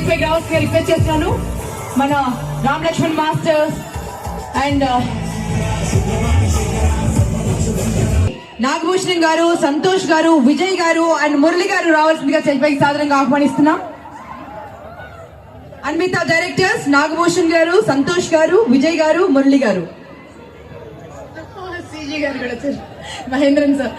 పైకి రావాల్సిందిగా రిక్వెస్ట్ చేస్తున్నాను. మన రామ్ లక్ష్మణ్ మాస్టర్స్ అండ్ నాగభూషణం గారు, సంతోష్ గారు, విజయ్ గారు అండ్ మురళి గారు రావాల్సిందిగా స్టేజ్ పైకి సాధారణంగా ఆహ్వానిస్తున్నాం. అన్విత డైరెక్టర్స్ నాగభూషణ్ గారు, సంతోష్ గారు, విజయ్ గారు, మురళి గారు, సిజీ గారు కూడా వచ్చారు, మహేంద్రన్ సార్.